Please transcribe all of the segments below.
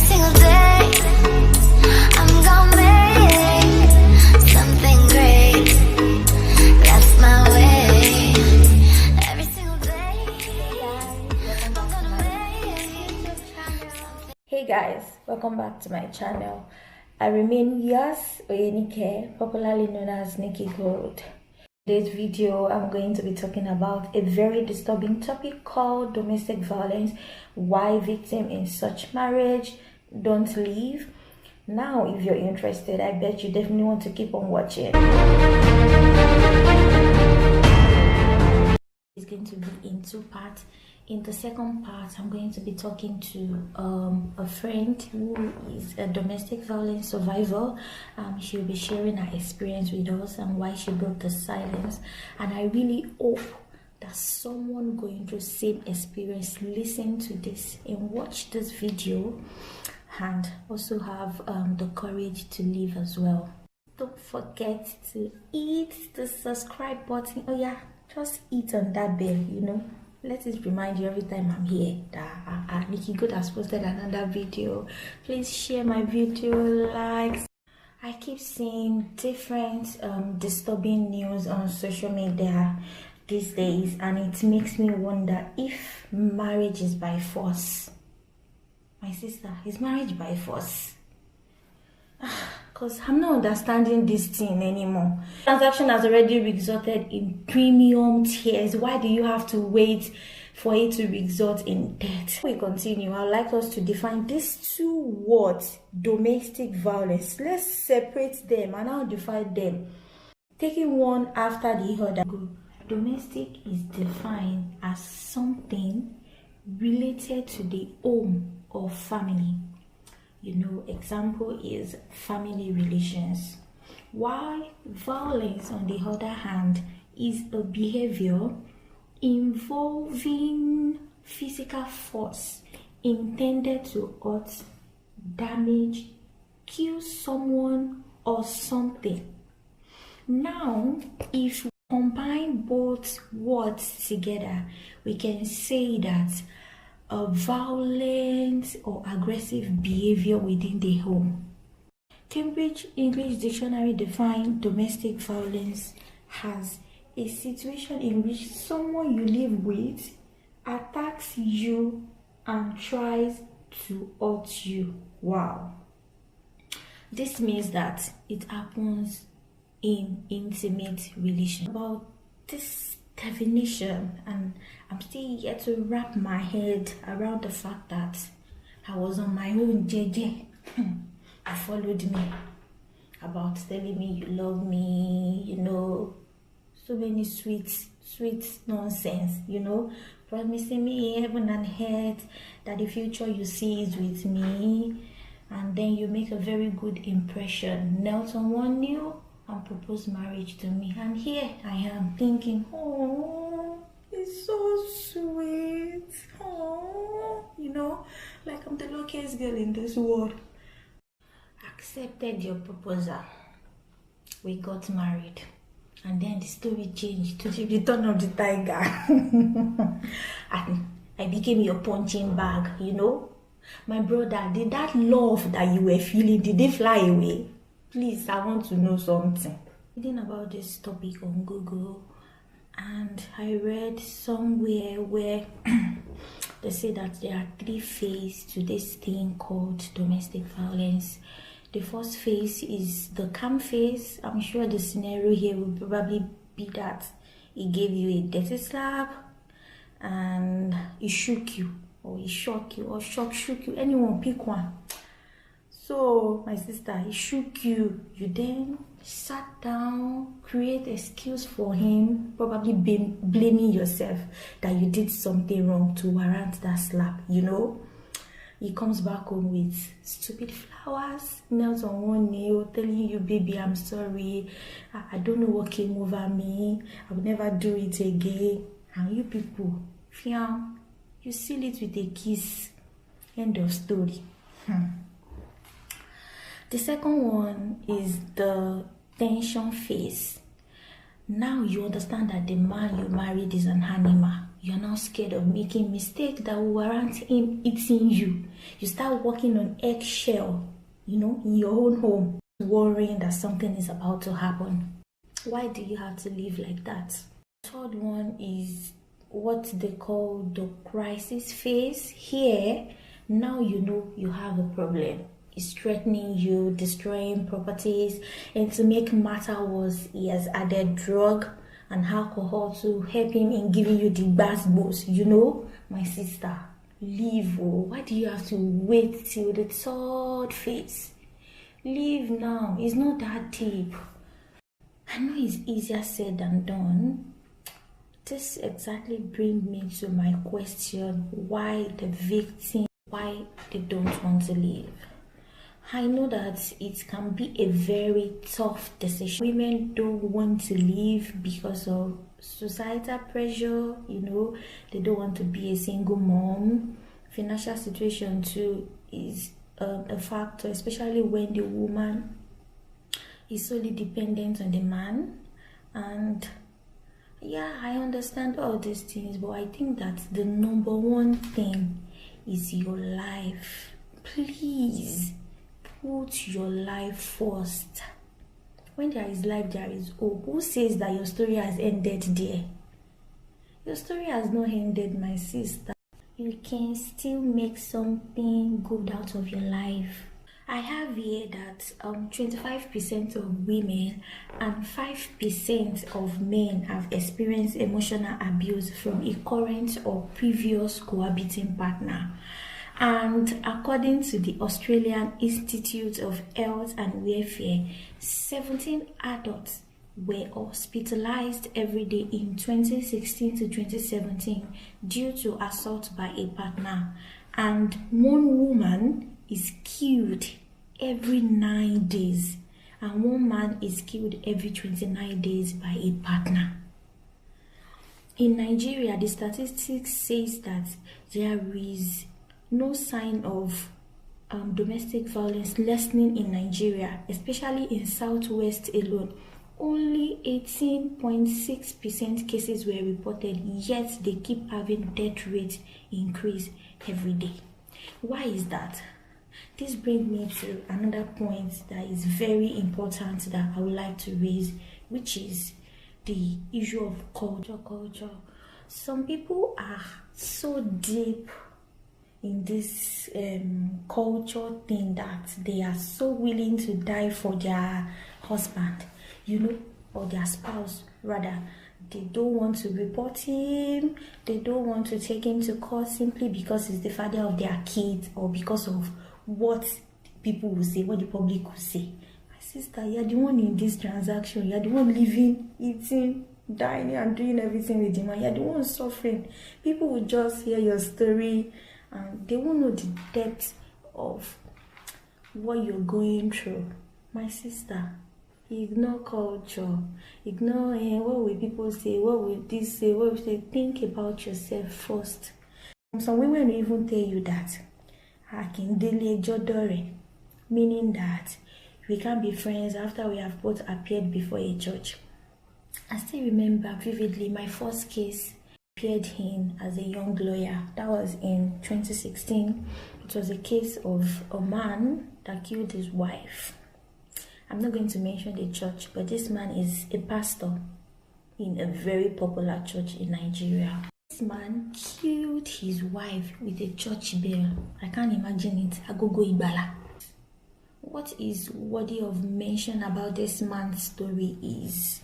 single day I'm gonna make something great. That's my way. Every single day I'm gonna make something. Hey guys, welcome back to my channel. I remain yours, Oyenike, popularly known as Nikki Gold. In today's video, I'm going to be talking about a very disturbing topic called domestic violence. Why victims in such marriage don't leave. Now, if you're interested, I bet you definitely want to keep on watching. It's going to be in two parts. In the second part, I'm going to be talking to a friend who is a domestic violence survivor. She'll be sharing her experience with us and why she broke the silence. And I really hope that someone going through the same experience listen to this and watch this video and also have the courage to live as well. Don't forget to hit the subscribe button. Oh yeah, just hit on that bell, you know. Let it remind you every time I'm here that Nikki Good has posted another video. Please share my video, likes. I keep seeing different disturbing news on social media these days, and it makes me wonder if marriage is by force. My sister, is marriage by force? Because I'm not understanding this thing anymore. Transaction has already resulted in premium tears. Why do you have to wait for it to result in death? Before we continue, I'd like us to define these two words, domestic violence. Let's separate them and I'll define them, taking one after the other. Domestic is defined as something related to the home or family. You know, example is family relations. While violence, on the other hand, is a behavior involving physical force intended to hurt, damage, kill someone or something. Now, if we combine both words together, we can say that a violent or aggressive behavior within the home. Cambridge English Dictionary defines domestic violence as a situation in which someone you live with attacks you and tries to hurt you. Wow. This means that it happens in intimate relations. About this definition, and I'm still yet to wrap my head around the fact that I was on my own JJ. You followed me about telling me you love me, you know, so many sweet nonsense, you know, promising me heaven and earth, that the future you see is with me, and then you make a very good impression, knelt on one knee and proposed marriage to me, and here I am thinking, oh, it's so sweet, oh, you know, like I'm the luckiest girl in this world. Accepted your proposal, we got married, and then the story changed to the return of the tiger. And I became your punching bag, you know. My brother, did that love that you were feeling, did it fly away? Please, I want to know something. Reading about this topic on Google, and I read somewhere where they say that there are 3 phases to this thing called domestic violence. The first phase is the calm phase. I'm sure the scenario here will probably be that he gave you a dirty slap and he shook you, or he shook you, or shook you. Anyone, pick one. So, my sister, he shook you. You then sat down, create excuse for him, probably blaming yourself that you did something wrong to warrant that slap, you know. He comes back home with stupid flowers, knelt on one knee, telling you, baby, I'm sorry. I don't know what came over me. I will never do it again. And you people, fiam, you seal it with a kiss. End of story. The second one is the tension phase. Now you understand that the man you married is an animal. you're now scared of making mistakes that will warrant him eating you. You start walking on eggshell, in your own home, worrying that something is about to happen. Why do you have to live like that? The third one is what they call the crisis phase. Here, now you know you have a problem. It's threatening you, destroying properties, and to make matter worse, he has added drug and alcohol to help him in giving you the boost. My sister, leave. Why do you have to wait till the third phase? Leave now. It's not that deep. I know it's easier said than done. This exactly brings me to my question: why the victim? Why they don't want to leave? I know that it can be a very tough decision. Women don't want to leave because of societal pressure, they don't want to be a single mom. Financial situation too is a factor, especially when the woman is solely dependent on the man. And yeah, I understand all these things, but I think that the number one thing is your life. Please put your life first. When there is life, there is hope. Who says that your story has ended there? Your story has not ended, my sister. You can still make something good out of your life. I have here that 25% of women and 5% of men have experienced emotional abuse from a current or previous cohabiting partner. And according to the Australian Institute of Health and Welfare, 17 adults were hospitalized every day in 2016 to 2017 due to assault by a partner. And one woman is killed every 9 days, and one man is killed every 29 days by a partner. In Nigeria, the statistics says that there is no sign of domestic violence lessening in Nigeria, especially in Southwest alone. Only 18.6% cases were reported, yet they keep having death rate increase every day. Why is that? This brings me to another point that is very important that I would like to raise, which is the issue of culture. Some people are so deep in this culture thing that they are so willing to die for their husband, or their spouse rather. They don't want to report him, they don't want to take him to court simply because he's the father of their kids, or because of what people will say, what the public will say. My sister, you're the one in this transaction, you're the one living, eating, dining and doing everything with the man. You're the one suffering. People will just hear your story and they won't know the depth of what you're going through. My sister, ignore culture, ignore what will people say, what will this say, what will they think about yourself first. Some women will even tell you that Akindele Jodore, meaning that we can't be friends after we have both appeared before a judge. I still remember vividly my first case appeared in as a young lawyer. That was in 2016. It was a case of a man that killed his wife. I'm not going to mention the church, but this man is a pastor in a very popular church in Nigeria. This man killed his wife with a church bell. I can't imagine it. Agogo Ibala. What is worthy of mention about this man's story is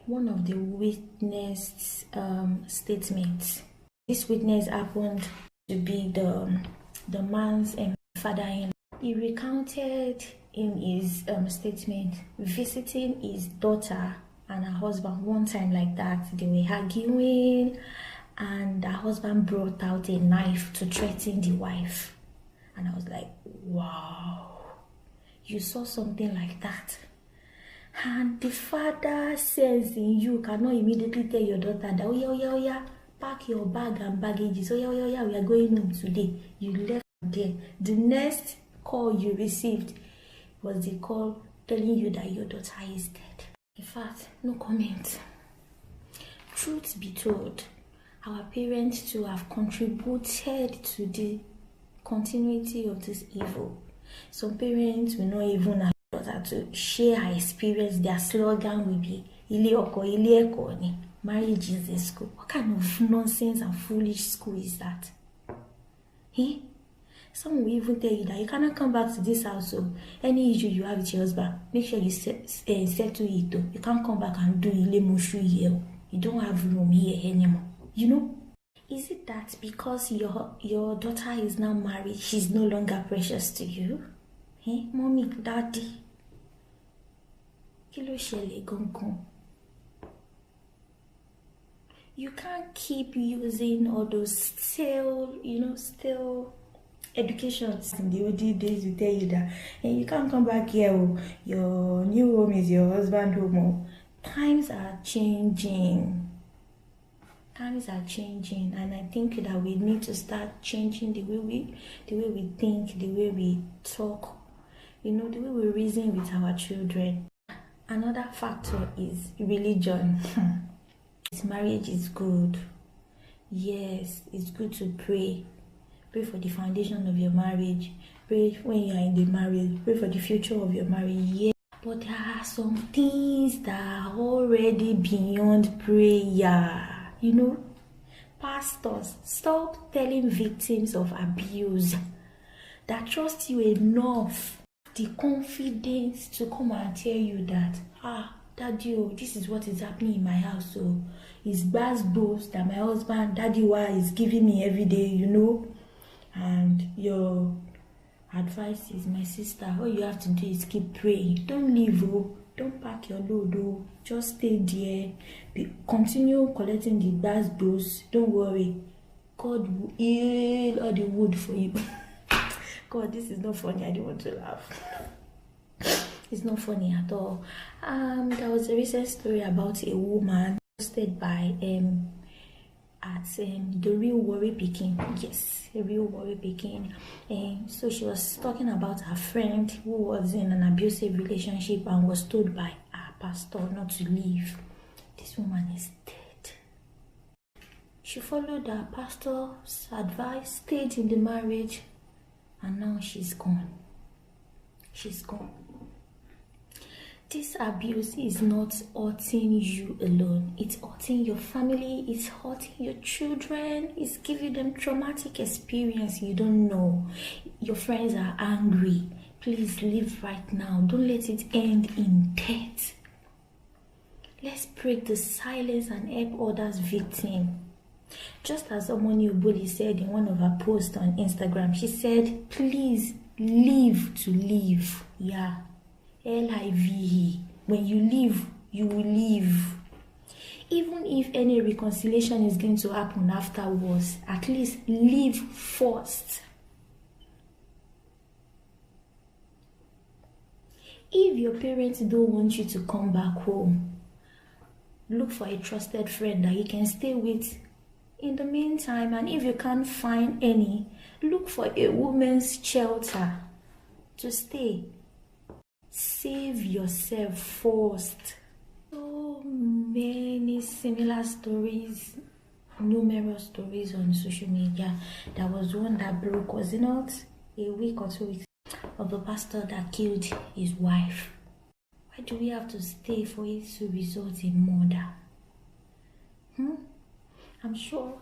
one of the witness statements. This witness happened to be the man's father-in-law. He recounted in his statement visiting his daughter and her husband one time like that. They were arguing and her husband brought out a knife to threaten the wife. And I was like, wow, you saw something like that? And the father says in you cannot immediately tell your daughter that, oh yeah, pack your bag and baggages. Oh yeah, we are going home today. You left there. The next call you received was the call telling you that your daughter is dead. In fact, no comment. Truth be told, our parents to have contributed to the continuity of this evil. Some parents will not even allow daughter to share her experience. Their slogan will be Ile oko, ile eko ni. Marriage is a school. What kind of nonsense and foolish school is that? Eh? Some will even tell you that you cannot come back to this house. So any issue you have with your husband, make sure you settle it. You can't come back and do ile mushu here. You don't have room here anymore. You know? Is it that because your daughter is now married, she's no longer precious to you? Eh? Mommy, daddy. Kilo shele gongon. You can't keep using all those stale educations. In the old days, we tell you that you can't come back here. Your new home is your husband's home. Times are changing. Times are changing, and I think that we need to start changing the way we think, the way we talk, the way we reason with our children. Another factor is religion. Marriage is good. Yes, it's good to pray. Pray for the foundation of your marriage. Pray when you are in the marriage. Pray for the future of your marriage. Yeah. But there are some things that are already beyond prayer. Pastors, stop telling victims of abuse that trust you enough, the confidence to come and tell you that, Daddy, this is what is happening in my house. So it's bad boast that my husband, Daddy, is giving me every day, And your advice is, my sister, all you have to do is keep praying. Don't leave, don't pack your load, just stay there. Continue collecting the bad boast. Don't worry. God will heal all the wood for you. God, this is not funny. I don't want to laugh. It's not funny at all. There was a recent story about a woman posted by at the Real Worry Pikin. Yes, a Real Worry Pikin. So she was talking about her friend who was in an abusive relationship and was told by her pastor not to leave. This woman is dead. She followed her pastor's advice, stayed in the marriage, and now she's gone. She's gone. This abuse is not hurting you alone. It's hurting your family. It's hurting your children. It's giving them traumatic experience you don't know. Your friends are angry. Please leave right now. Don't let it end in death. Let's break the silence and help others victims. Just as Omoni Oboli said in one of her posts on Instagram, she said, please live to live. Yeah. L-I-V-E. When you live, you will live. Even if any reconciliation is going to happen afterwards, at least live first. If your parents don't want you to come back home, look for a trusted friend that you can stay with in the meantime. And if you can't find any, look for a woman's shelter to stay. Save yourself first. So many similar stories, numerous stories on social media. There was one that broke, was it not, a week or 2 weeks, of a pastor that killed his wife. Why do we have to stay for it to result in murder? I'm sure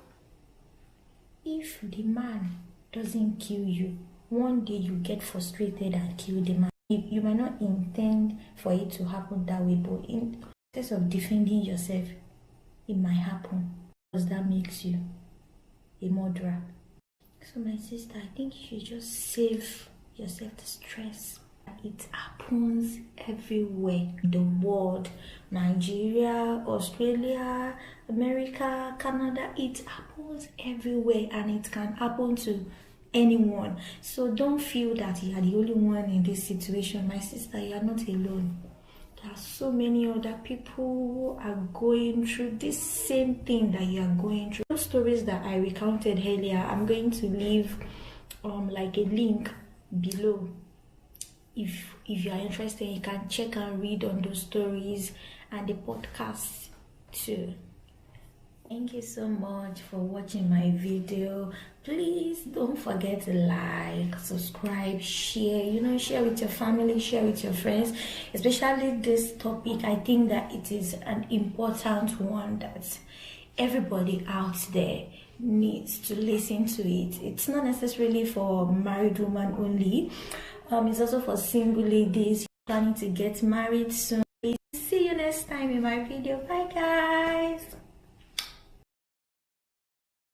if the man doesn't kill you, one day you get frustrated and kill the man. You might not intend for it to happen that way, but in the process of defending yourself, it might happen. Because that makes you a murderer. So my sister, I think you should just save yourself the stress. It happens everywhere in the world. Nigeria, Australia, America, Canada. It happens everywhere, and it can happen to anyone. So don't feel that you are the only one in this situation. My sister, you are not alone. There are so many other people who are going through this same thing that you are going through. Those stories that I recounted earlier, I'm going to leave like a link below. If you are interested, you can check and read on those stories and the podcast too. Thank you so much for watching my video. Please don't forget to like, subscribe, share, share with your family, share with your friends, especially this topic. I think that it is an important one that everybody out there needs to listen to it. It's not necessarily for married women only. It's also for single ladies planning to get married soon. See you next time in my video. Bye guys.